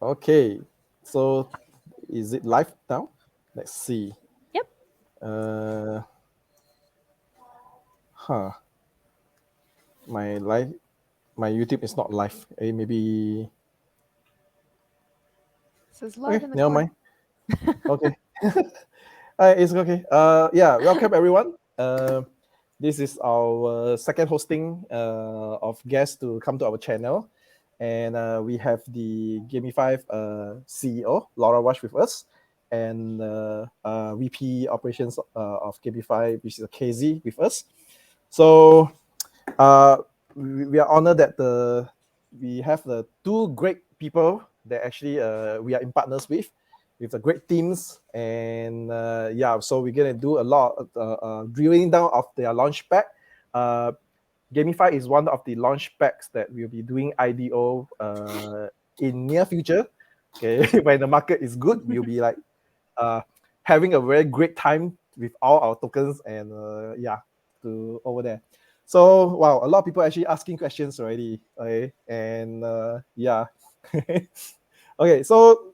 Okay, so is it live now? Let's see. Yep. Huh. My YouTube is not live. Maybe. It says live Okay, in the never corner. mind. Okay. It's okay. Yeah, welcome everyone. This is our second hosting of guests to come to our channel. And we have the GAMIFI CEO, Laura Walsh, with us, and VP Operations of GAMIFI, which is KZ, with us. So we are honored that we have the two great people that actually we are in partners with the great teams. And yeah, so we're going to do a lot of drilling down of their launchpad. GAMIFI is one of the launch packs that we'll be doing IDO in near future. Okay, when the market is good, we'll be like having a very great time with all our tokens and yeah, to over there. So wow, a lot of people actually asking questions already. Okay, and yeah. Okay, so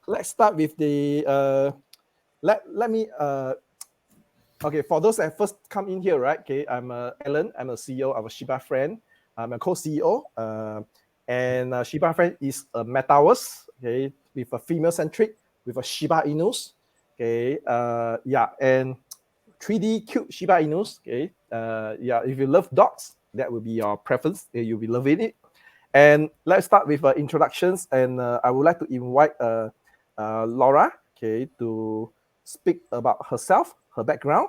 let's start with the let me okay, for those that first come in here, right? Okay, I'm Alan. I'm a CEO of Shibafriend. I'm a co-CEO. And Shibafriend is a metaverse, okay, with a female-centric, with a Shiba Inus. Okay, yeah, and 3D cute Shiba Inus. Okay, yeah, if you love dogs, that will be your preference. You'll be loving it. And let's start with introductions. And I would like to invite Laura, okay, to speak about herself, her background,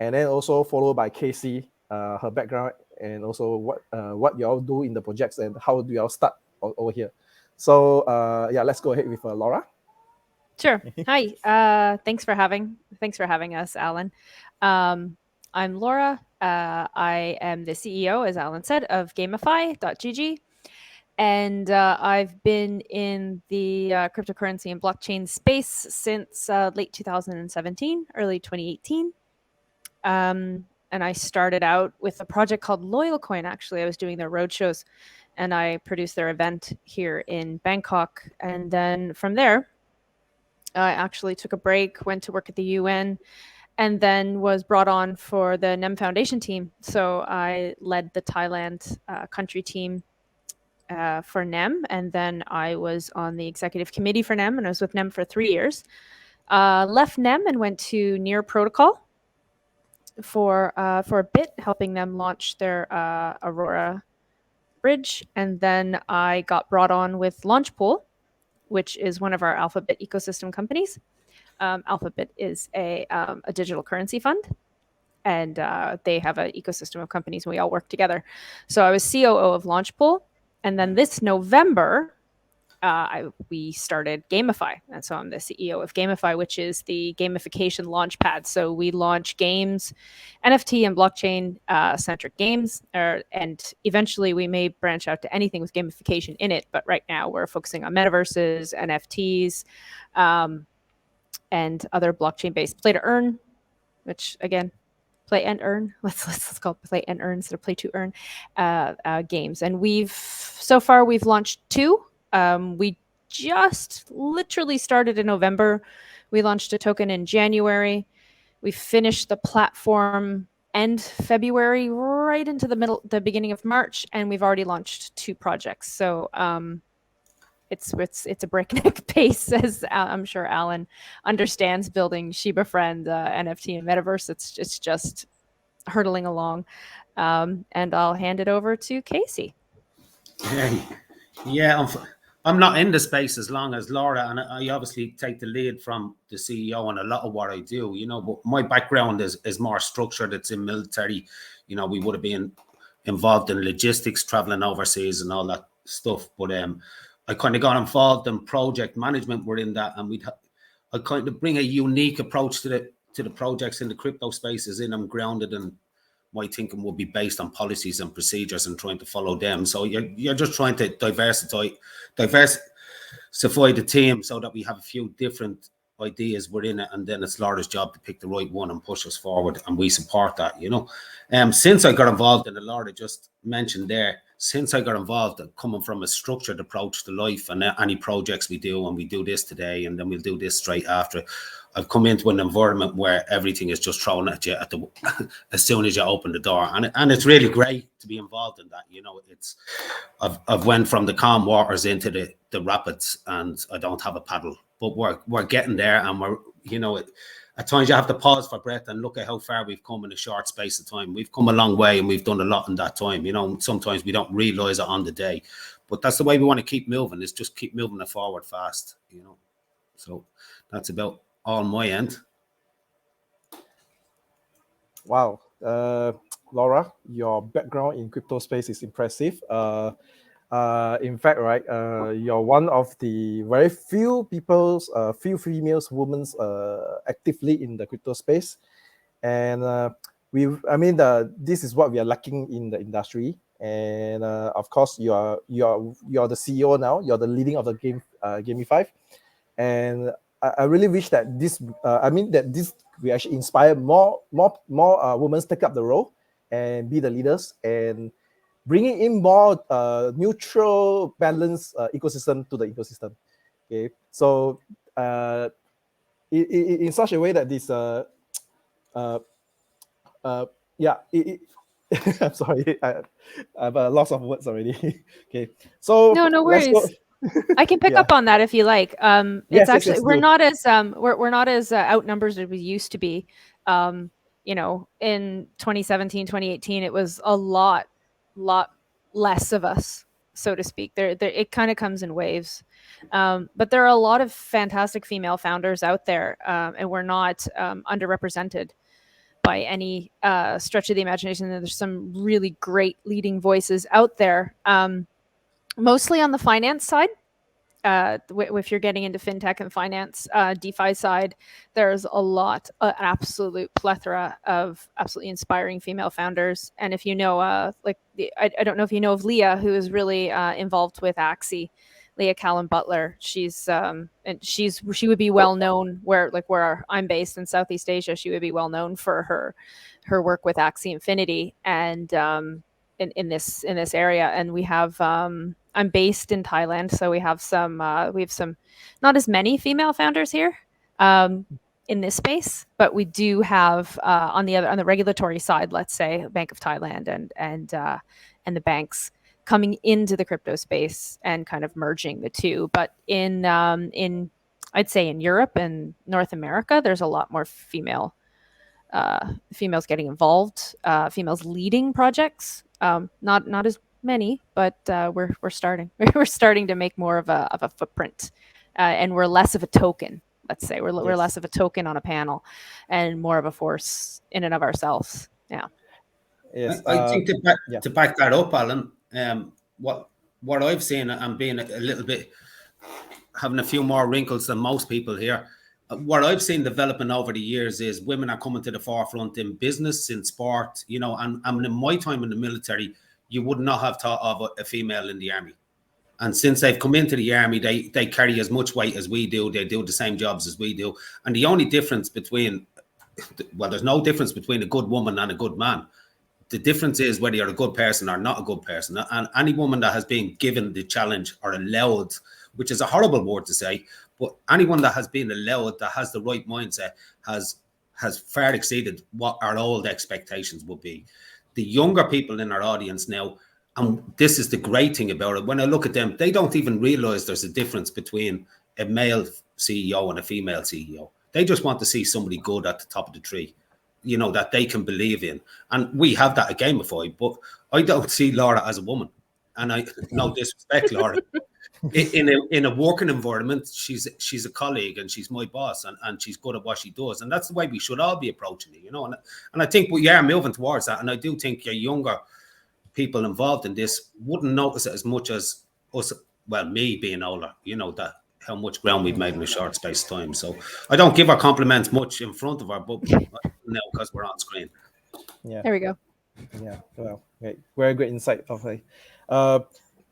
and then also followed by Casey, her background, and also what you all do in the projects and how do you all start over here. So yeah, let's go ahead with Laura. Sure. Hi. Thanks for having us, Alan. I'm Laura. I am the CEO, as Alan said, of GameFi.gg. And I've been in the cryptocurrency and blockchain space since late 2017, early 2018. And I started out with a project called LoyalCoin. Actually, I was doing their roadshows, and I produced their event here in Bangkok. And then from there, I actually took a break, went to work at the UN, and then was brought on for the NEM Foundation team. So I led the Thailand country team for NEM, and then I was on the executive committee for NEM, and I was with NEM for 3 years. Left NEM and went to Near Protocol for a bit, helping them launch their Aurora bridge, and then I got brought on with Launchpool, which is one of our Alphabet ecosystem companies. Alphabet is a digital currency fund, and they have an ecosystem of companies, and we all work together. So I was COO of Launchpool, and then this November, we started GameFi, and so I'm the CEO of GameFi, which is the gamification launchpad. So we launch games, NFT and blockchain centric games, and eventually we may branch out to anything with gamification in it. But right now we're focusing on metaverses, NFTs, and other blockchain-based play to earn, which again, play and earn. Let's call it play and earn instead of play to earn games. And so far we've launched 2. We just literally started in November. We launched a token in January. We finished the platform end February, right into the beginning of March, and we've already launched 2 projects. So it's a breakneck pace, as I'm sure Alan understands, building Shibafriend NFT Metaverse. It's just hurtling along. And I'll hand it over to Casey. Hey, yeah, I'm not in the space as long as Laura, and I obviously take the lead from the CEO on a lot of what I do, but my background is more structured. It's in military. We would have been involved in logistics, traveling overseas and all that stuff. But I kind of got involved in project management. We're in that, and I kind of bring a unique approach to the projects in the crypto spaces. I'm grounded in my thinking will be based on policies and procedures and trying to follow them. So you're just trying to diversify the team so that we have a few different ideas within it, and then it's Laura's job to pick the right one and push us forward, and we support that. Since I got involved in the Laura just mentioned there, since I got involved, coming from a structured approach to life and any projects we do, and we do this today and then we'll do this straight after, I've come into an environment where everything is just thrown at you at the as soon as you open the door, and it's really great to be involved in that. You know, it's I've went from the calm waters into the rapids, and I don't have a paddle, but we're getting there, and we're, you know, at times you have to pause for breath and look at how far we've come in a short space of time. We've come a long way, and we've done a lot in that time. You know, sometimes we don't realize it on the day, but that's the way we want to keep moving, is just keep moving it forward fast, you know. So that's about all my end. Wow. Laura, your background in crypto space is impressive. In fact, right, you're one of the very few people's, few females, women actively in the crypto space, and this is what we are lacking in the industry. And of course, you're the CEO now. You're the leading of the GAMIFI, and I really wish that this we actually inspire more women take up the role and be the leaders, and bringing in more neutral, balanced ecosystem to the ecosystem. Okay, so in such a way that this I'm sorry, I've lots of words already. Okay, so No worries. I can pick up on that if you like. It's actually we're not as outnumbered as we used to be. You know, in 2017, 2018, it was a lot less of us, so to speak. There it kind of comes in waves. But there are a lot of fantastic female founders out there, and we're not underrepresented by any stretch of the imagination. There's some really great leading voices out there, mostly on the finance side. If you're getting into fintech and finance, DeFi side, there's a lot, an absolute plethora of absolutely inspiring female founders. And if you know, I don't know if you know of Leah, who is really involved with Axie, Leah Callum Butler. She would be well known where I'm based in Southeast Asia. She would be well known for her work with Axie Infinity and in this area. And we have I'm based in Thailand, so we have some not as many female founders here in this space, but we do have on the regulatory side, let's say Bank of Thailand and the banks coming into the crypto space and kind of merging the two. But in I'd say in Europe and North America, there's a lot more females getting involved, females leading projects. Not as many, but we're starting. We're starting to make more of a footprint, and we're less of a token. Let's say we're less of a token on a panel, and more of a force in and of ourselves. Yeah. Yes. I think to back that up, Alan, what I've seen, and being a little bit having a few more wrinkles than most people here, what I've seen developing over the years is women are coming to the forefront in business, in sport, you know, and in my time in the military, you would not have thought of a female in the army. And since they've come into the army, they carry as much weight as we do. They do the same jobs as we do. And the only difference between, well, there's no difference between a good woman and a good man. The difference is whether you're a good person or not a good person. And any woman that has been given the challenge or allowed, which is a horrible word to say, but anyone that has been allowed, that has the right mindset, has far exceeded what our old expectations would be. The younger people in our audience now, and this is the great thing about it, when I look at them, they don't even realize there's a difference between a male CEO and a female CEO. They just want to see somebody good at the top of the tree, you know, that they can believe in. And we have that at GameFi, but I don't see Laura as a woman. And I no disrespect, Laura. In a working environment, she's a colleague and she's my boss, and she's good at what she does. And that's the way we should all be approaching it, you know. And I think we are moving towards that. And I do think your younger people involved in this wouldn't notice it as much as us, well, me being older, you know, that how much ground we've made in a short space of time. So I don't give her compliments much in front of her, but now because we're on screen. Yeah. There we go. Yeah. Well, okay. Very great insight. Okay.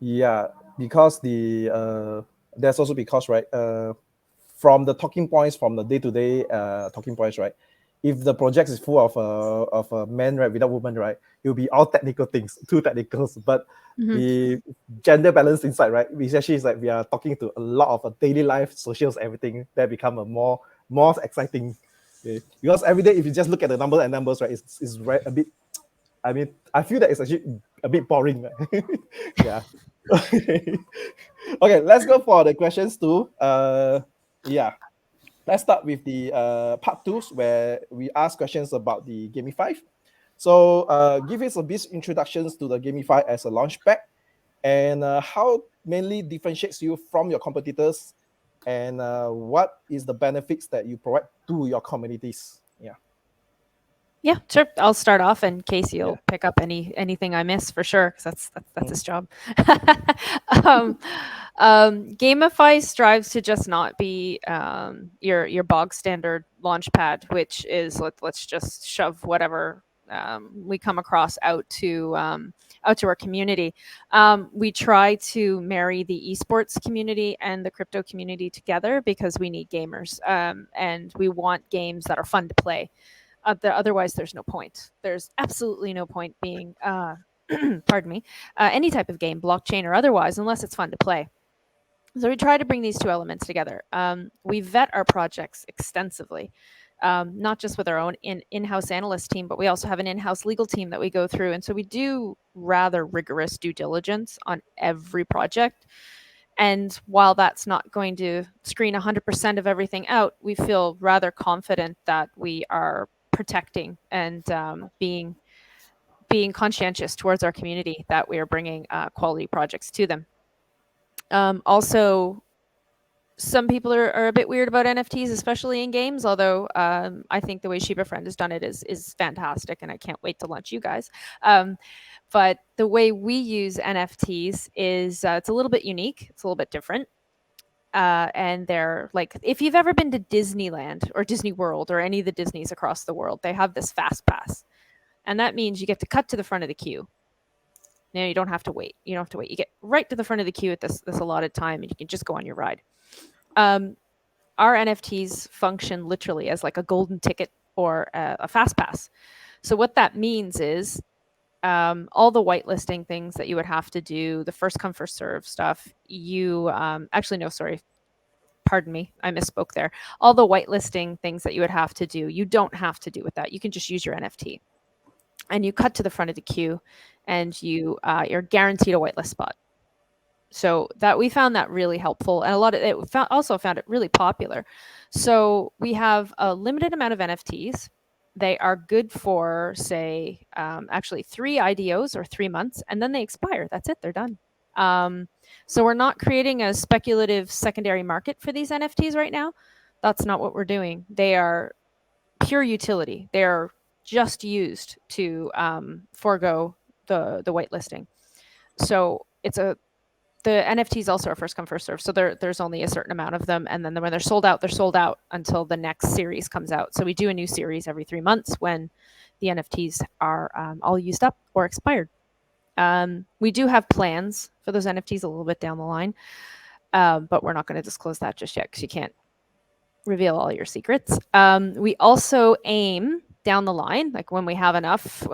Yeah, because that's also because, right, from the talking points, from the day-to-day talking points, right, if the project is full of a men, right, without women, right, it will be all technical things, too technicals. But the gender balance inside, right, which actually is like we are talking to a lot of daily life, socials, everything that become a more exciting. Okay? Because every day, if you just look at the numbers, right, it's right, a bit. I mean, I feel that it's actually a bit boring. Right? Yeah. Okay, let's go for the questions too. Yeah. Let's start with the part 2 where we ask questions about the GAMIFI. So give us a bit introductions to the GAMIFI as a launchpad and how mainly differentiates you from your competitors and what is the benefits that you provide to your communities. Yeah. Yeah, sure. I'll start off, and Casey will pick up anything I miss for sure, because that's his job. GameFi strives to just not be your bog standard launchpad, which is let's just shove whatever we come across out to our community. We try to marry the esports community and the crypto community together because we need gamers, and we want games that are fun to play. Otherwise, there's no point. There's absolutely no point being, pardon me, any type of game, blockchain or otherwise, unless it's fun to play. So we try to bring these two elements together. We vet our projects extensively, not just with our own in-house analyst team, but we also have an in-house legal team that we go through. And so we do rather rigorous due diligence on every project. And while that's not going to screen 100% of everything out, we feel rather confident that we are protecting and being conscientious towards our community, that we are bringing quality projects to them. Also, some people are a bit weird about NFTs, especially in games, although I think the way ShibaFriend has done it is fantastic, and I can't wait to launch you guys. But the way we use NFTs is it's a little bit unique. It's a little bit different. And they're like, if you've ever been to Disneyland or Disney World or any of the Disneys across the world, they have this fast pass. And that means you get to cut to the front of the queue. Now you don't have to wait. You get right to the front of the queue at this allotted time, and you can just go on your ride. Our NFTs function literally as like a golden ticket or a fast pass. So what that means is all the whitelisting things that you would have to do, the first come, first serve stuff, pardon me, I misspoke there. All the whitelisting things that you would have to do, you don't have to do with that. You can just use your NFT. And you cut to the front of the queue, and you're guaranteed a whitelist spot. So that we found that really helpful, and also found it really popular. So we have a limited amount of NFTs. They are good for, say, actually 3 IDOs or 3 months, and then they expire. That's it. They're done. So we're not creating a speculative secondary market for these NFTs right now. That's not what we're doing. They are pure utility. They are just used to forego the whitelisting. So the NFTs also are first come, first serve. So there's only a certain amount of them. And then when they're sold out until the next series comes out. So we do a new series every 3 months when the NFTs are all used up or expired. We do have plans for those NFTs a little bit down the line, but we're not going to disclose that just yet because you can't reveal all your secrets. We also aim down the line, like when we have enough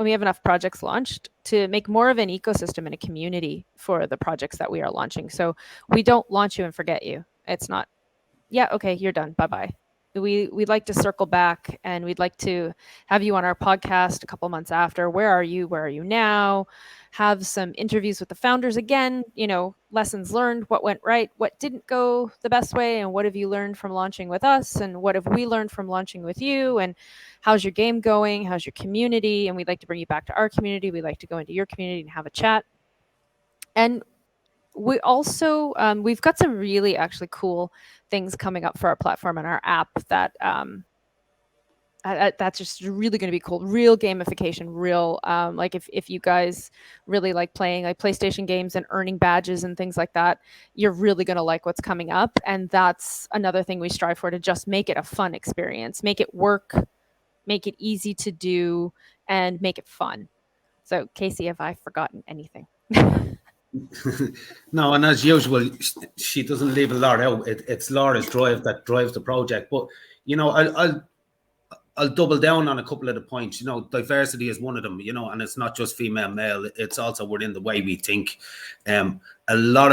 projects launched, to make more of an ecosystem and a community for the projects that we are launching. So we don't launch you and forget you. It's not, yeah, okay, you're done, bye-bye. We'd like to circle back, and we'd like to have you on our podcast a couple months after. Where are you now? Have some interviews with the founders again, lessons learned, what went right, what didn't go the best way, and what have you learned from launching with us, and what have we learned from launching with you, and how's your game going, how's your community? And we'd like to bring you back to our community. We'd like to go into your community and have a chat. And we also, we've got some really actually cool things coming up for our platform and our app that that's just really going to be cool. Real gamification, real, like if you guys really like playing like PlayStation games and earning badges and things like that, you're really going to like what's coming up. And that's another thing we strive for, to just make it a fun experience, make it work, make it easy to do, and make it fun. So Casey, have I forgotten anything? No, and as usual, she doesn't leave a lot out. It's Laura's drive that drives the project. But I'll double down on a couple of the points. You know, diversity is one of them, you know, and it's not just female, male. It's also within the way we think. A lot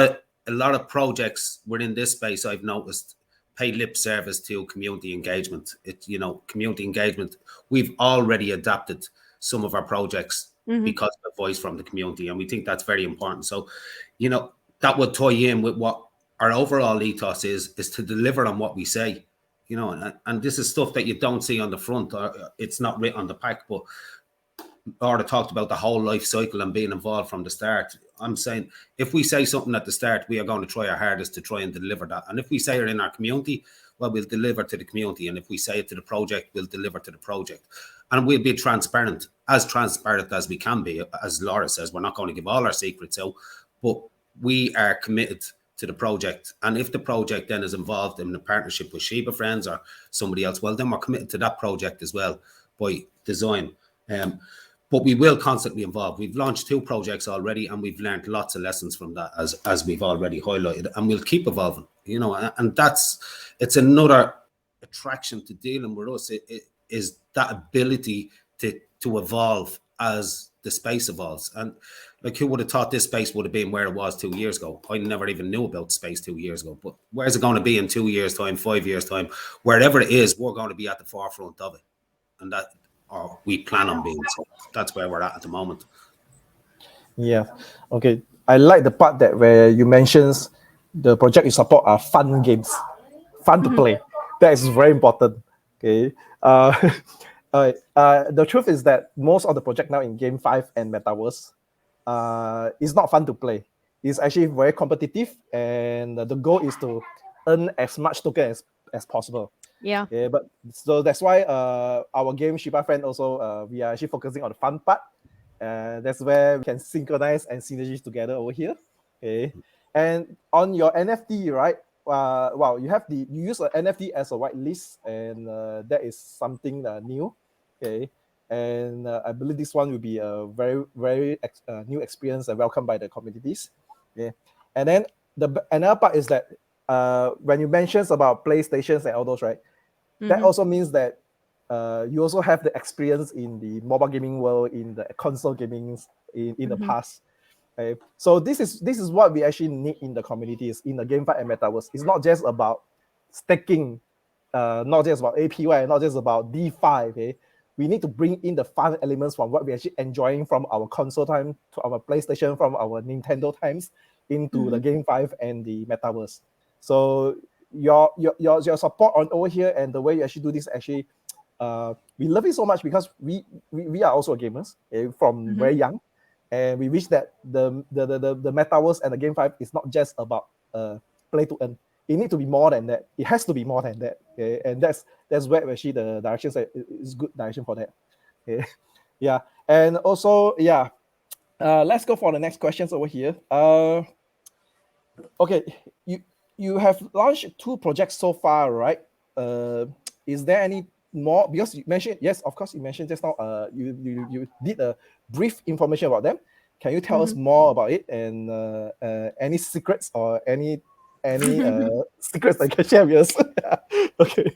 of projects within this space, I've noticed, pay lip service to community engagement. You know, community engagement. We've already adapted some of our projects because of the voice from the community, and we think that's very important. So, you know, that would tie in with what our overall ethos is to deliver on what we say. You know, and this is stuff that you don't see on the front, or it's not written on the pack, but Laura talked about the whole life cycle and being involved from the start. I'm saying if we say something at the start, we are going to try our hardest to try and deliver that. And if we say it in our community, well, we'll deliver to the community. And if we say it to the project, we'll deliver to the project. And we'll be transparent as we can be. As Laura says, we're not going to give all our secrets out, but we are committed to the project. And if the project then is involved in a partnership with Shiba Friends or somebody else, well, then we're committed to that project as well by design. But we will constantly evolve. We've launched 2 projects already, and we've learned lots of lessons from that, as we've already highlighted, and we'll keep evolving, you know, and it's another attraction to dealing with us. It is that ability to evolve as the space evolves. And like, who would have thought this space would have been where it was 2 years ago? I never even knew about space 2 years ago. But where's it going to be in 2 years' time, 5 years' time? Wherever it is, we're going to be at the forefront of it. And that, or we plan on being. So that's where we're at the moment. Yeah. Okay. I like the part that where you mentions the project you support are fun games, fun to play. That is very important. Okay. The truth is that most of the project now in GameFi and Metaverse is not fun to play. It's actually very competitive, and the goal is to earn as much token as possible. Yeah. But so that's why our game Shiba Friend also we are actually focusing on the fun part. That's where we can synchronize and synergies together over here. Okay. And on your NFT, right? Wow, you use an NFT as a whitelist, and that is something new. Okay. And I believe this one will be a very, very new experience and welcomed by the communities. Okay. And then another part is that when you mentioned about PlayStations and all those, right? That also means that you also have the experience in the mobile gaming world, in the console gaming in the past. Okay? So this is what we actually need in the communities, in the GameFi and Metaverse. It's not just about staking, not just about APY, not just about DeFi. Okay? We need to bring in the fun elements from what we're actually enjoying from our console time to our PlayStation, from our Nintendo times into the GameFi and the Metaverse. So your support on over here and the way you actually do this, actually we love it so much, because we are also gamers from very young, and we wish that the Metaverse and the GameFi is not just about play to earn. It needs to be more than that. It has to be more than that. Okay? And that's where actually the direction is good direction for that. Okay? Yeah. And also, yeah, let's go for the next questions over here. Okay, you have launched 2 projects so far, right? Is there any more? Because you mentioned, yes, of course, you mentioned just now. You did a brief information about them. Can you tell us more about it, and any secrets or any secrets that you can share with us? Okay.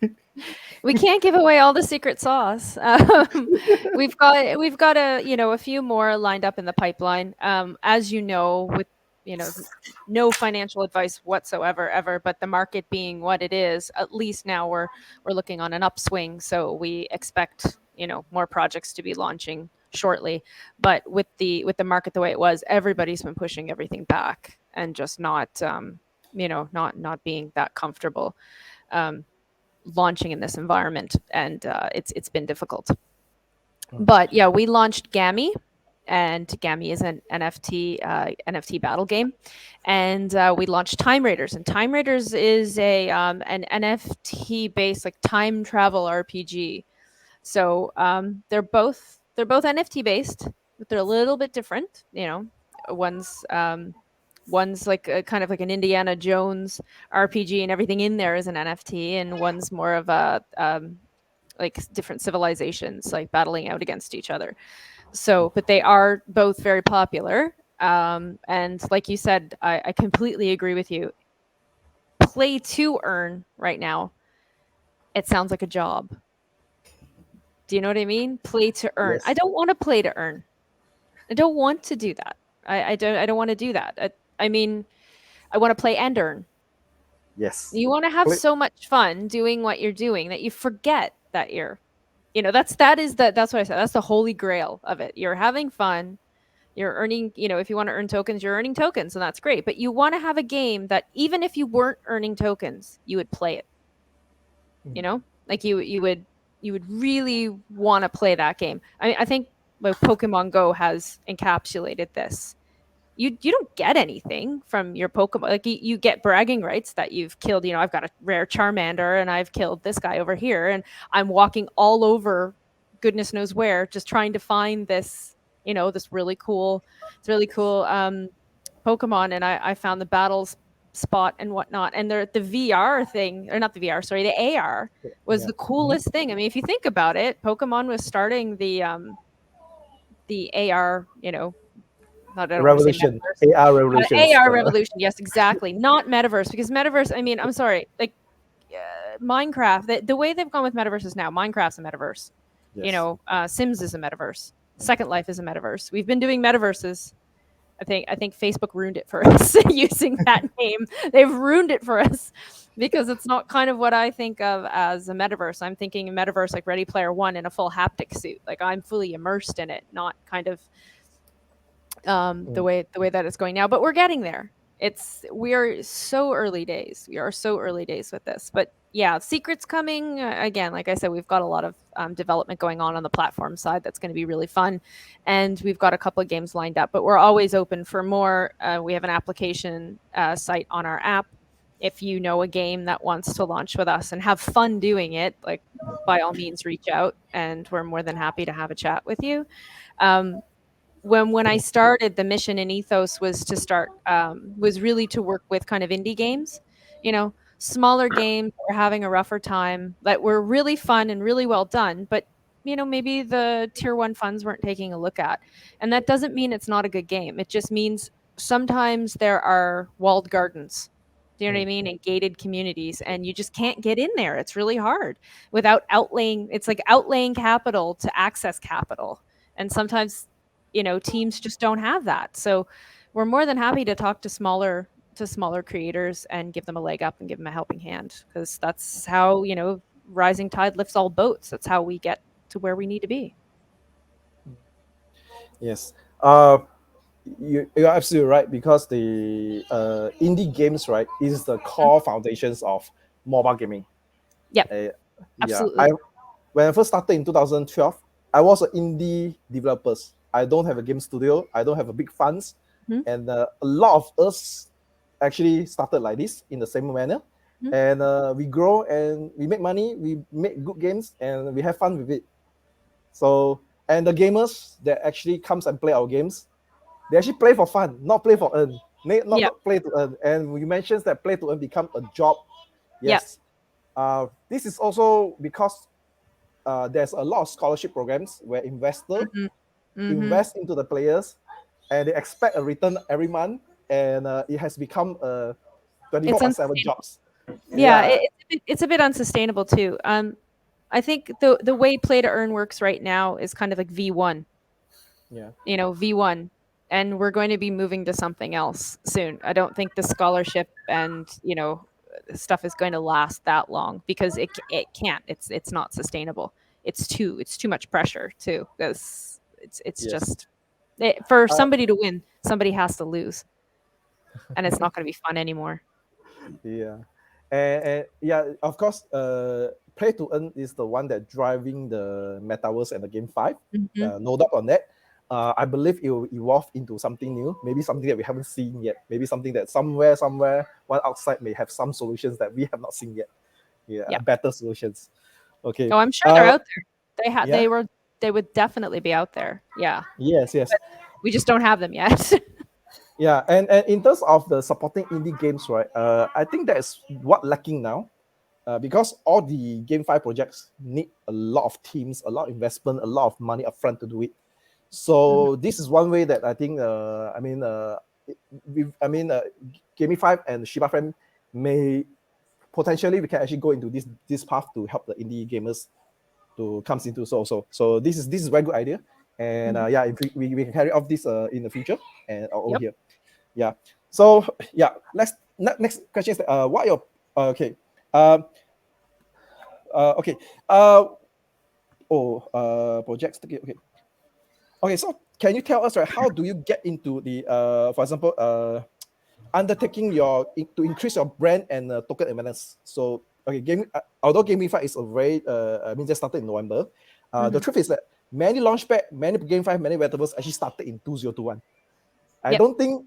We can't give away all the secret sauce. We've got a few more lined up in the pipeline. As you know, with no financial advice whatsoever ever, but the market being what it is, at least now we're looking on an upswing. So we expect more projects to be launching shortly. But with the market the way it was, everybody's been pushing everything back and just not being that comfortable launching in this environment, and it's been difficult. But yeah, we launched GAMI, and GAMI is an NFT battle game, and we launched Time Raiders, and Time Raiders is an NFT based like time travel RPG. So they're both NFT based, but they're a little bit different. One's like kind of like an Indiana Jones RPG, and everything in there is an NFT, and one's more of a like different civilizations like battling out against each other. So, but they are both very popular. And like you said, I completely agree with you. Play to earn right now, it sounds like a job. Do you know what I mean? Play to earn. Yes. I don't want to play to earn. I don't want to do that. I don't want to do that. I mean, I want to play and earn. Yes. You want to have Play- so much fun doing what you're doing that you forget that you're, that's what I said. That's the holy grail of it. You're having fun. You're earning, if you want to earn tokens, you're earning tokens, and that's great. But you want to have a game that even if you weren't earning tokens, you would play it. Like you would really want to play that game. I think like Pokemon Go has encapsulated this. You don't get anything from your Pokemon. Like you get bragging rights that you've killed. I've got a rare Charmander and I've killed this guy over here, and I'm walking all over, goodness knows where, just trying to find this, this really cool, Pokemon, and I found the battles spot and whatnot. And the VR thing, or not the VR, sorry, the AR was the coolest thing. I mean, if you think about it, Pokemon was starting the AR, I don't want to say Revolution. metaverse. AR revolution. AR revolution. Yes, exactly. Not metaverse, because metaverse, I mean, I'm sorry, like Minecraft, the way they've gone with metaverses now, Minecraft's a metaverse. Yes. Sims is a metaverse. Second Life is a metaverse. We've been doing metaverses. I think Facebook ruined it for us using that name. They've ruined it for us because it's not kind of what I think of as a metaverse. I'm thinking a metaverse like Ready Player One in a full haptic suit. Like I'm fully immersed in it, not kind of the way that it's going now. But we're getting there. We are so early days. We are so early days with this. But yeah, Secret's coming. Again, like I said, we've got a lot of development going on the platform side that's going to be really fun. And we've got a couple of games lined up, but we're always open for more. We have an application site on our app. If you know a game that wants to launch with us and have fun doing it, like by all means reach out, and we're more than happy to have a chat with you. When I started, the mission and ethos was to start was really to work with kind of indie games, smaller games that were having a rougher time, that were really fun and really well done, but maybe the tier 1 funds weren't taking a look at. And that doesn't mean it's not a good game. It just means sometimes there are walled gardens. Do you know what I mean? And gated communities, and you just can't get in there. It's really hard without outlaying. It's like outlaying capital to access capital. And sometimes teams just don't have that. So we're more than happy to talk to smaller creators and give them a leg up and give them a helping hand, because that's how, rising tide lifts all boats. That's how we get to where we need to be. Yes. You're absolutely right, because the indie games, right, is the core foundations of mobile gaming. Yep. Absolutely. When I first started in 2012, I was an indie developer. I don't have a game studio. I don't have a big funds. And a lot of us actually started like this in the same manner. And we grow and we make money. We make good games and we have fun with it. So, and the gamers that actually comes and play our games, they actually play for fun, not play for earn. Not play to earn. And we mentioned that play to earn become a job. Yes. This is also because there's a lot of scholarship programs where investors invest into the players, and they expect a return every month, and it has become a 24/7 jobs. It's a bit unsustainable too. I think the way play to earn works right now is kind of like V1. V1, and we're going to be moving to something else soon. I don't think the scholarship and stuff is going to last that long, because it can't. It's not sustainable. It's too much pressure too, because it's just for somebody to win, somebody has to lose, and it's not going to be fun anymore. And of course, play to earn is the one that driving the metaverse and the GameFi. No doubt on that. I believe it will evolve into something new, maybe something that we haven't seen yet, maybe something that somewhere one outside may have some solutions that we have not seen yet. Better solutions. Okay. Oh, I'm sure they're out there. They would definitely be out there. Yes. But we just don't have them yet. And in terms of the supporting indie games, right, I think that's what lacking now, because all the GameFi projects need a lot of teams, a lot of investment, a lot of money upfront to do it. So this is one way that I think, GameFi and ShibaFriend may potentially, we can actually go into this path to help the indie gamers. to comes into so this is a very good idea, and yeah, if we can carry off this in the future and over here. Yeah. So yeah, next question is what are your okay okay projects. Okay, so can you tell us, right, how do you get into the for example undertaking to increase your brand and token awareness? So okay, although GameFi is a very just started in November, the truth is that many Launchpad, many GameFi, many Metaverse actually started in 2021. I don't think,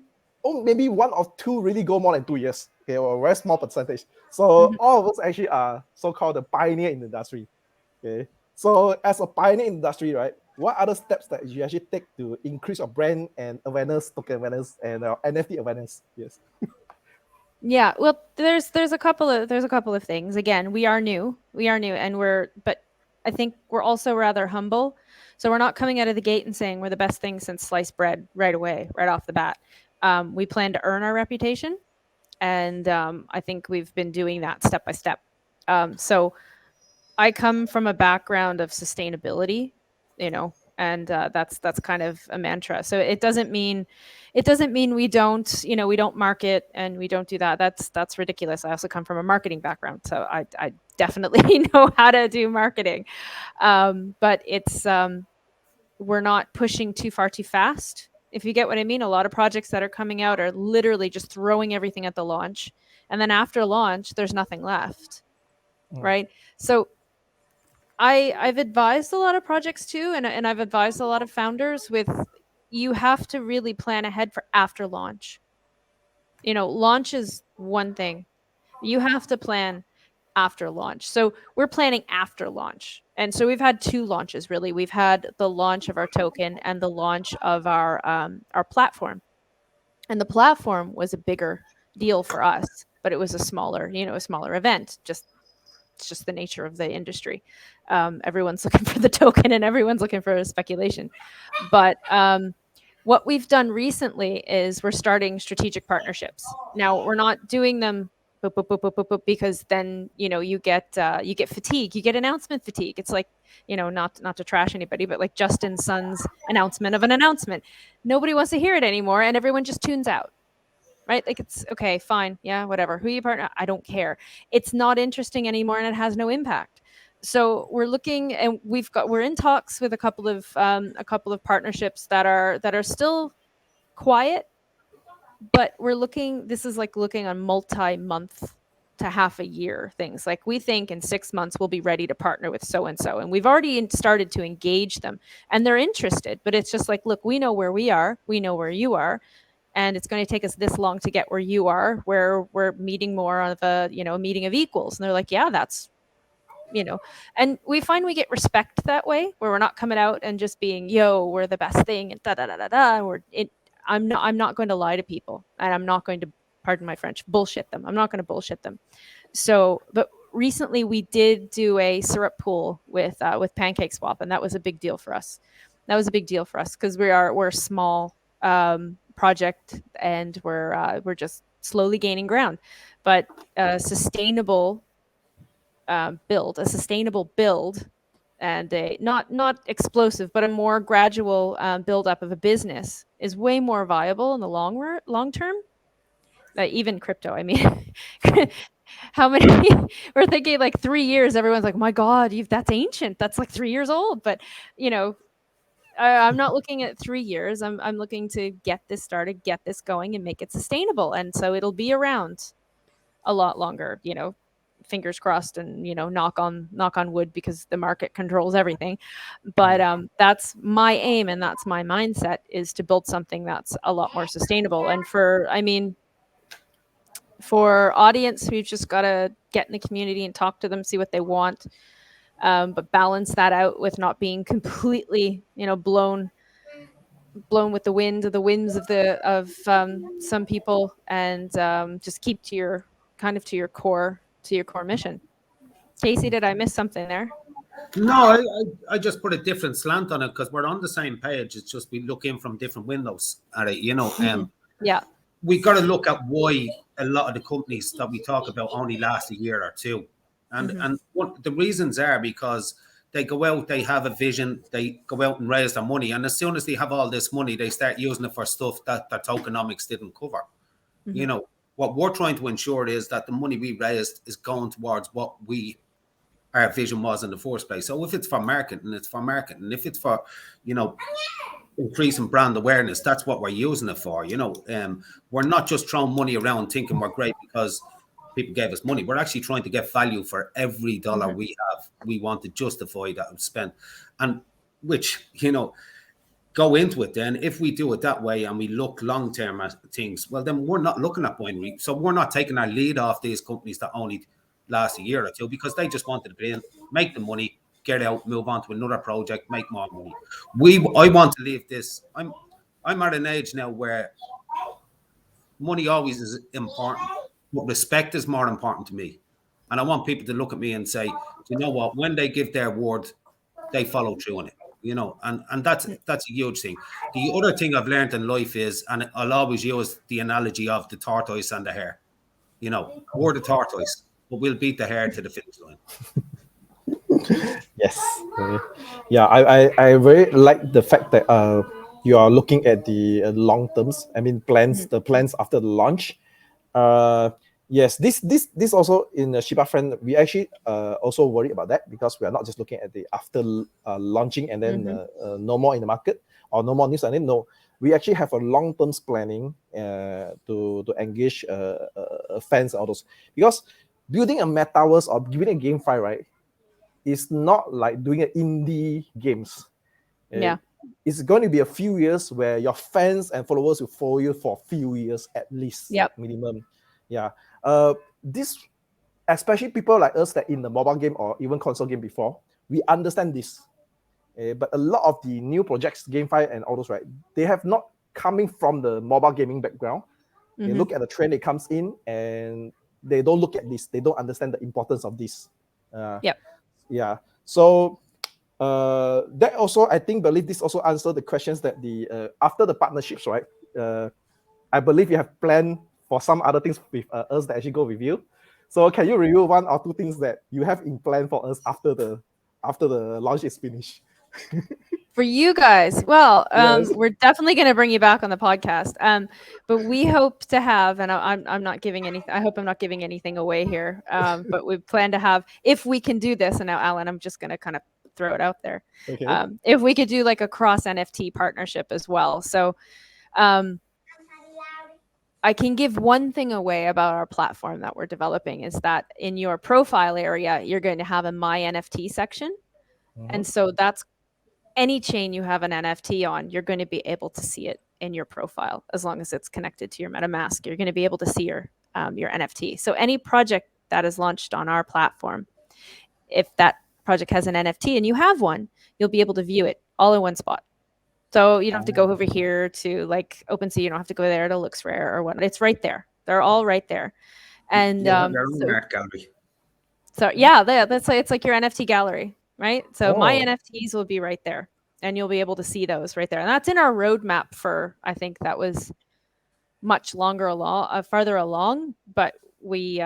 maybe one or two really go more than 2 years, okay, or a very small percentage. So all of us actually are so-called the pioneer in the industry. Okay, so as a pioneer in the industry, right, what other steps that you actually take to increase your brand and awareness, token awareness, and NFT awareness? Yes. Yeah, well, there's a couple of things. Again, we are new, and but I think we're also rather humble. So we're not coming out of the gate and saying we're the best thing since sliced bread right away, right off the bat. We plan to earn our reputation, and I think we've been doing that step by step. So I come from a background of sustainability, and that's kind of a mantra. So it doesn't mean we don't, we don't market and we don't do that. That's ridiculous. I also come from a marketing background, so I definitely know how to do marketing. But it's we're not pushing too far too fast. If you get what I mean, a lot of projects that are coming out are literally just throwing everything at the launch, and then after launch, there's nothing left, right? So I've advised a lot of projects too, and I've advised a lot of founders with, you have to really plan ahead for after launch. Launch is one thing. You have to plan after launch. So we're planning after launch. And so we've had 2 launches, really. We've had the launch of our token and the launch of our platform. And the platform was a bigger deal for us, but it was a smaller event. It's just the nature of the industry. Everyone's looking for the token and everyone's looking for a speculation. But what we've done recently is we're starting strategic partnerships. Now, we're not doing them because then you get fatigue, you get announcement fatigue. It's like, not to trash anybody, but like Justin Sun's announcement of an announcement. Nobody wants to hear it anymore, and everyone just tunes out. Right? Like, it's okay, fine. Yeah, whatever. Who you partner? I don't care. It's not interesting anymore and it has no impact. So we're looking, and we're in talks with a couple of partnerships that are still quiet, but this is like looking on multi-month to half a year things. Like, we think in 6 months we'll be ready to partner with so and so, and we've already started to engage them, and they're interested, but it's just like, look, we know where we are, we know where you are, and it's going to take us this long to get where you are, where we're meeting more of a meeting of equals. And they're like, yeah, that's, and we find we get respect that way, where we're not coming out and just being, yo, we're the best thing, and I'm not going to lie to people, and I'm not going to, pardon my French, bullshit them. I'm not going to bullshit them. So, but recently we did do a syrup pool with PancakeSwap, and that was a big deal for us. Because we're a small project, and we're just slowly gaining ground. But a sustainable build, and a not explosive, but a more gradual build up of a business is way more viable in the long term. Even crypto, I mean, how many? We're thinking like 3 years. Everyone's like, my God, that's ancient. That's like 3 years old. But I'm not looking at 3 years. I'm looking to get this started, get this going, and make it sustainable. And so it'll be around a lot longer. Fingers crossed, and knock on wood, because the market controls everything. But that's my aim, and that's my mindset, is to build something that's a lot more sustainable. And for audience, we've just got to get in the community and talk to them, see what they want. But balance that out with not being completely, blown with the winds of some people, and just keep to your core mission. Casey, did I miss something there? No, I just put a different slant on it, because we're on the same page. It's just we look in from different windows at it, Yeah. We got to look at why a lot of the companies that we talk about only last a year or two. And what the reasons are, because they go out, they have a vision, they go out and raise their money. And as soon as they have all this money, they start using it for stuff that tokenomics didn't cover. You know, what we're trying to ensure is that the money we raised is going towards what our vision was in the first place. So if it's for marketing, it's for marketing. If it's for, you know, increasing brand awareness, that's what we're using it for. You know, we're not just throwing money around thinking we're great because people gave us money. We're actually trying to get value for every dollar we have. We want to justify that we've spent, and which, you know, go into it. Then if we do it that way and we look long term at things, well, then we're not looking at binary. So we're not taking our lead off these companies that only last a year or two because they just wanted to be in, make the money, get out, move on to another project, make more money. I want to leave this. I'm at an age now where money always is important, but respect is more important to me. And I want people to look at me and say, you know what, when they give their word, they follow through on it. You know, and that's a huge thing. The other thing I've learned in life is, and I'll always use the analogy of the tortoise and the hare. You know, we're the tortoise, but we'll beat the hare to the finish line. Yes. Yeah, I very like the fact that you are looking at the long terms. I mean, the plans after the launch. Yes, this also in ShibaFriend, we actually also worry about that because we are not just looking at the after launching and then no more in the market or no more news. And then no, we actually have a long-term planning to engage fans and all those, because building a metaverse or building a GameFi, right, is not like doing an indie games. It's going to be a few years where your fans and followers will follow you for a few years at least, minimum. Yeah. This, especially people like us that in the mobile game or even console game before, we understand this. But a lot of the new projects, GameFi and all those, right, they have not coming from the mobile gaming background. They look at the trend that comes in and they don't look at this. They don't understand the importance of this. Yeah. So that also, I believe this also answers the questions that the after the partnerships, right? I believe you have planned for some other things with us that actually go with you. So can you review one or two things that you have in plan for us after the launch is finished? For you guys, well, we're definitely going to bring you back on the podcast. But we hope to have, and I'm not giving anything. I hope I'm not giving anything away here. But we plan to have, if we can do this. And now, Alan, I'm just going to kind of throw it out there. Okay. If we could do like a cross NFT partnership as well. So, I can give one thing away about our platform that we're developing is that in your profile area, you're going to have a My NFT section. And so that's any chain you have an NFT on, you're going to be able to see it in your profile as long as it's connected to your MetaMask. You're going to be able to see your NFT. So any project that is launched on our platform, if that project has an NFT and you have one, you'll be able to view it all in one spot. So you don't have to go over here to like OpenSea. You don't have to go there to Looks Rare or what. It's right there. They're all right there. And so yeah, that's like, it's like your NFT gallery, right? So my NFTs will be right there, and you'll be able to see those right there. And that's in our roadmap for, I think that was much longer along, farther along. But we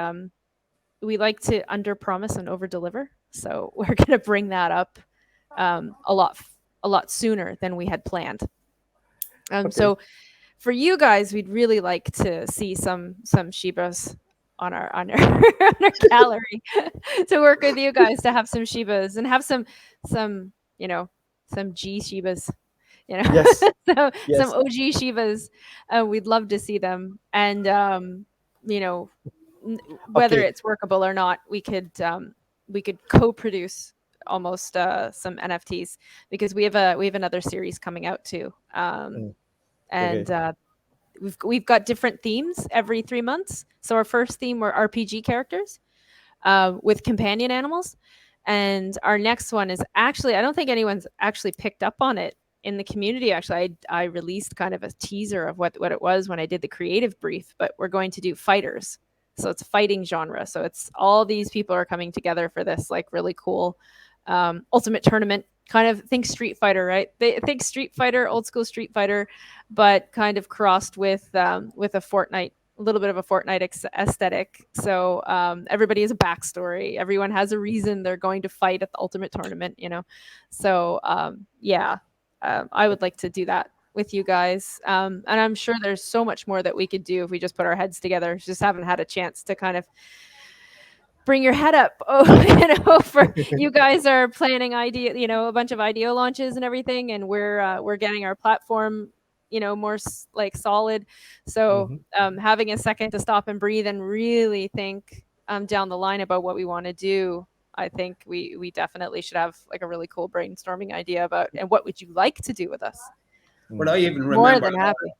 like to under promise and over deliver. So we're gonna bring that up a lot sooner than we had planned. So for you guys, we'd really like to see some Shibas on our on our gallery to work with you guys to have some Shibas and have some G Shibas, Yes. some OG Shibas. We'd love to see them, and whether it's workable or not, we could co-produce almost some NFTs, because we have another series coming out too, and we've got different themes every 3 months. So our first theme were RPG characters with companion animals, and our next one is actually, I don't think anyone's actually picked up on it in the community. Actually, I released kind of a teaser of what it was when I did the creative brief, but we're going to do fighters. So it's fighting genre. So it's all these people are coming together for this like really cool ultimate tournament, kind of think Street Fighter, right? They think Street Fighter, old school Street Fighter, but kind of crossed with a Fortnite a little bit of a Fortnite aesthetic. So everybody has a backstory. Everyone has a reason they're going to fight at the ultimate tournament, you know? So I would like to do that with you guys. And I'm sure there's so much more that we could do if we just put our heads together. Just haven't had a chance to kind of bring your head up. For you guys are planning a bunch of IDO launches and everything, and we're getting our platform, more like solid. So having a second to stop and breathe and really think down the line about what we want to do. I think we definitely should have like a really cool brainstorming idea about, and what would you like to do with us? But I even remember, more than happy.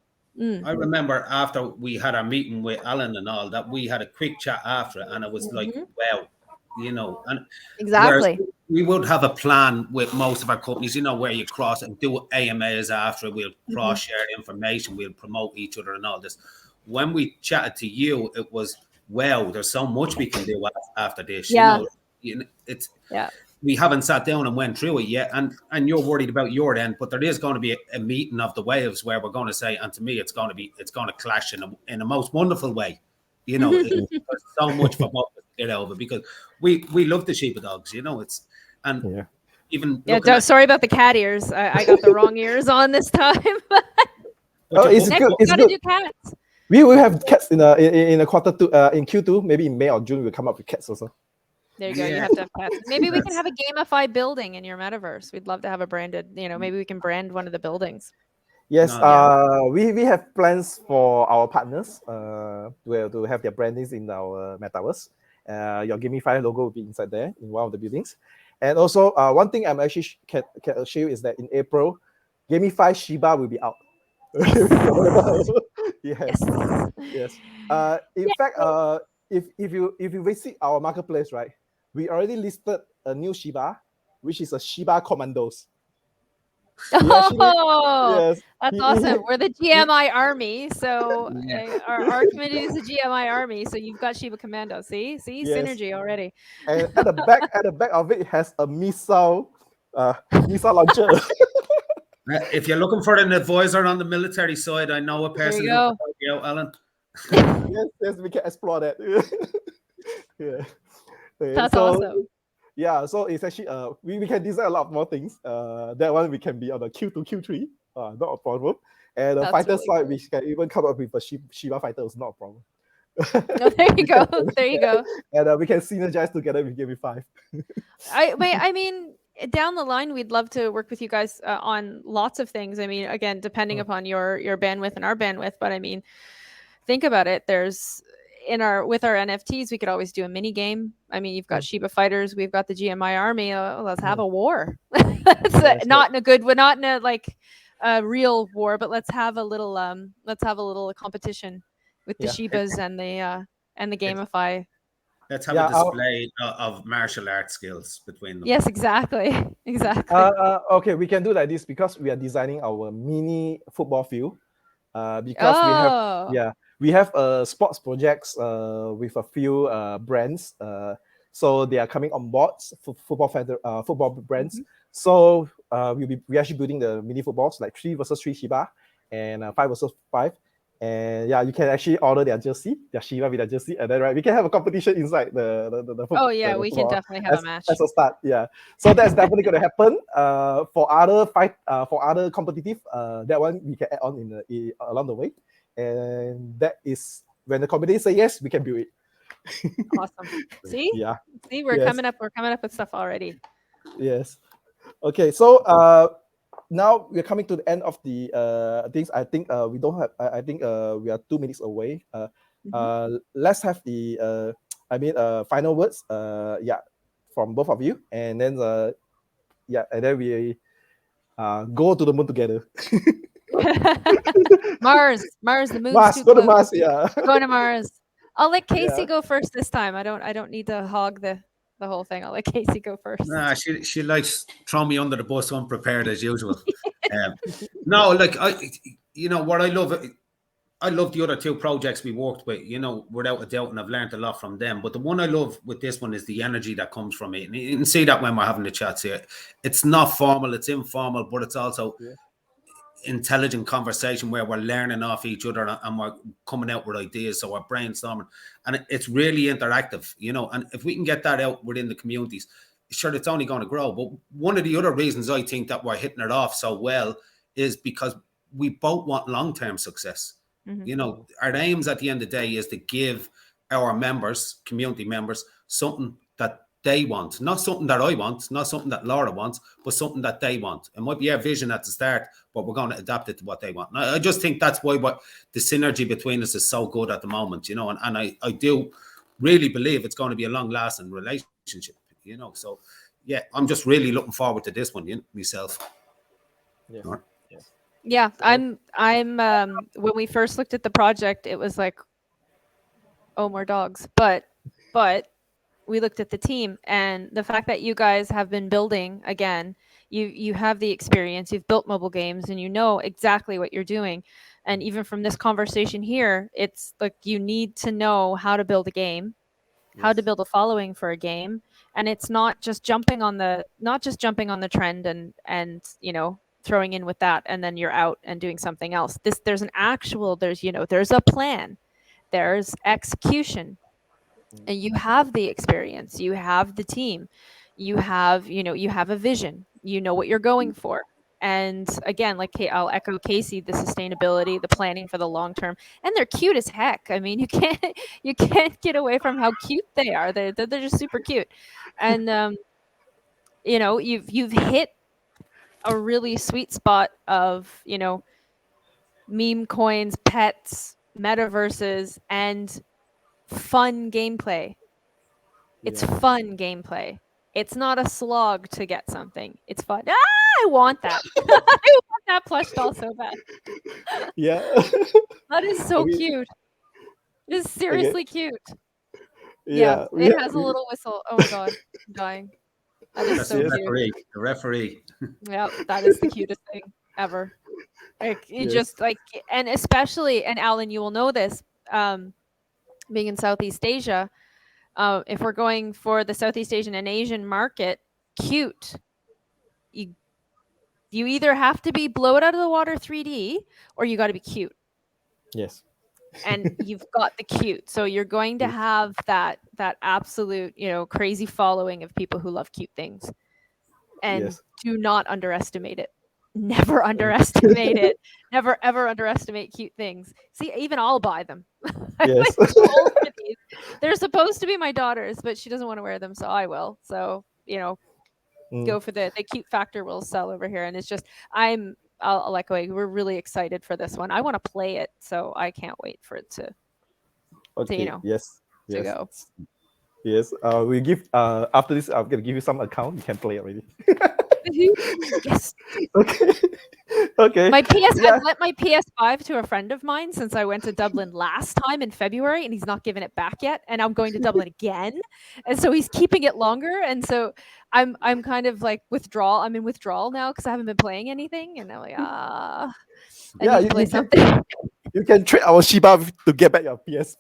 I remember after we had our meeting with Alan and all that, we had a quick chat after it, and it was like, wow, and exactly. We would have a plan with most of our companies, where you cross and do AMAs after. We'll cross share information, we'll promote each other and all this. When we chatted to you, it was, wow, there's so much we can do after this. We haven't sat down and went through it yet, and you're worried about your end, but there is going to be a meeting of the waves where we're going to say, and to me, it's going to clash in a most wonderful way. There's so much for both to get over, because we love the Shiba dogs. Sorry about the cat ears. I got the wrong ears on this time. It's Next, good. we gotta do cats. We will have cats in a quarter two, in Q2, maybe in May or June. We'll come up with cats also. There you go. You have to have cats. Maybe we can have a GAMIFI building in your metaverse. We'd love to have a branded. Maybe we can brand one of the buildings. Yes. We have plans for our partners to have their brandings in our metaverse. Your GAMIFI logo will be inside there in one of the buildings. And also, one thing I'm actually can assure you is that in April, GAMIFI Shiba will be out. Yes. In fact, if you visit our marketplace, right, we already listed a new Shiba, which is a Shiba Commandos. Yes, that's awesome. We're the GMI army, so our community is the GMI army. So you've got Shiba Commando. See, synergy already. And at the back of it has a missile launcher. If you're looking for an advisor on the military side, I know a person who can help you out, Alan. Yes, we can explore that. That's awesome. Yeah, so it's actually we can design a lot more things. That one we can be on the Q2, Q3, not a problem. And the fighter side, we can even come up with a Shiba fighter, it's not a problem. There you go. There you go. And we can synergize together with GAMIFI. I mean, down the line, we'd love to work with you guys on lots of things. I mean, again, depending upon your bandwidth and our bandwidth, but I mean, think about it. There's with our NFTs, we could always do a mini game. I mean, you've got Shiba fighters, we've got the GMI army. Let's have a war. Not in a good way, not in a like a real war, but let's have a little competition with the Shibas and the GAMIFI. Let's have a display of martial arts skills between them. Yes, exactly. Okay, we can do like this because we are designing our mini football field. Because we have sports projects with a few brands. So they are coming on board for football brands. So we're actually building the mini footballs like 3 versus 3 Shiba and 5 versus 5. And you can actually order their jersey, their Shiba with their jersey, and then we can have a competition inside the football. Oh yeah, we can definitely have a match. As a start, So that's definitely going to happen. For other competitive, that one we can add on along the way, and that is when the company say yes, we can build it. Awesome. See, we're coming up with stuff already. Yes. Okay, so. Now we're coming to the end of the things. I think we don't have. I think we are 2 minutes away. Let's have the final words. From both of you, and then and then we go to the moon together. Mars, the moon. Go to Mars. Yeah. Go to Mars. I'll let Casey go first this time. I don't need to hog the whole thing. I'll let Casey go first. Nah, she likes throwing me under the bus unprepared as usual. No, like what I love the other 2 projects we worked with, without a doubt, and I've learned a lot from them. But the one I love with this one is the energy that comes from it. And you can see that when we're having the chats here. It's not formal, it's informal, but it's also intelligent conversation where we're learning off each other and we're coming out with ideas, so we're brainstorming, and it's really interactive, you know. And if we can get that out within the communities, sure, it's only going to grow. But one of the other reasons I think that we're hitting it off so well is because we both want long-term success. You know, our aims at the end of the day is to give our members, community members, something that they want, not something that I want, not something that Laura wants, but something that they want. It might be our vision at the start, but we're going to adapt it to what they want. And I just think that's why what the synergy between us is so good at the moment, you know, and I do really believe it's going to be a long-lasting relationship, you know. So, yeah, I'm just really looking forward to this one, you know, myself. Yes. Right. Yeah, I'm when we first looked at the project, it was like, oh, more dogs. But we looked at the team, and the fact that you guys have been building, again, you have the experience, you've built mobile games, and you know exactly what you're doing. And even from this conversation here, it's like you need to know how to build a game, how to build a following for a game, and it's not just jumping on the trend and you know, throwing in with that and then you're out and doing something else. There's a plan, there's execution, and you have the experience, you have the team, you have a vision, you know what you're going for. And again, like I'll echo Casey, the sustainability, the planning for the long term, and they're cute as heck. I mean, you can't get away from how cute they are. They're just super cute, and you know, you've hit a really sweet spot of, you know, meme coins, pets, metaverses, and fun gameplay. It's fun gameplay. It's not a slog to get something. It's fun. I want that. I want that plush doll so bad. Yeah. That is so cute. It is seriously cute. Yeah, it has a little whistle. Oh my god, I'm dying. That is so cute. The referee. Yeah, that is the cutest thing ever. Like you just like, and especially, and Alan, you will know this, being in Southeast Asia, if we're going for the Southeast Asian and Asian market, cute. You either have to be blow it out of the water 3D, or you got to be cute. Yes. And you've got the cute, so you're going to have that absolute, you know, crazy following of people who love cute things. And do not underestimate it. Never underestimate it. Never ever underestimate cute things. See, even I'll buy them. Yes. They're supposed to be my daughter's, but she doesn't want to wear them, so I will. So, you know, go for the cute factor will sell over here. And it's just, I'll echo, we're really excited for this one. I want to play it, so I can't wait for it to you know, to go. Yes. We give after this, I'm gonna give you some account. You can play already. Yes. Okay. Okay. My I've lent my PS5 to a friend of mine since I went to Dublin last time in February, and he's not given it back yet. And I'm going to Dublin again, and so he's keeping it longer. And so I'm kind of like I'm in withdrawal now because I haven't been playing anything, and I'm like, I need to play something. You can trade our Shiba to get back your PS.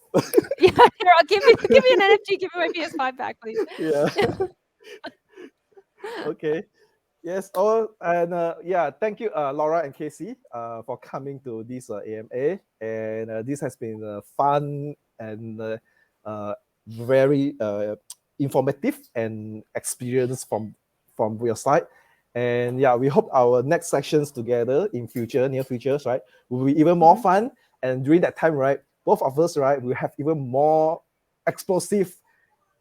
Yeah, here, give me an NFT. Give me my PS5 back, please. Yeah. Okay. Yes. And thank you, Laura and Casey, for coming to this AMA. And this has been fun and very informative and experience from your side. And yeah, we hope our next sessions together in near futures, right, will be even more fun. And during that time, right, both of us, right, will have even more explosive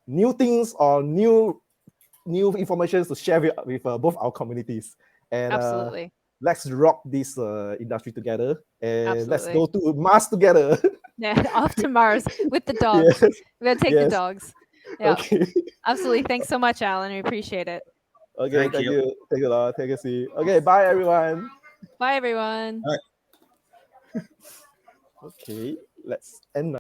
new things or new information to share with both our communities. And absolutely, let's rock this industry together, and absolutely. let's go to Mars together. Yeah, off to Mars with the dogs. Yes. We're gonna take the dogs. Yeah, okay. Absolutely. Thanks so much, Alan. We appreciate it. Okay, thank you. Thank you, Laura. Thank you, C. Okay, bye everyone. Bye everyone. Bye. Okay, let's end now.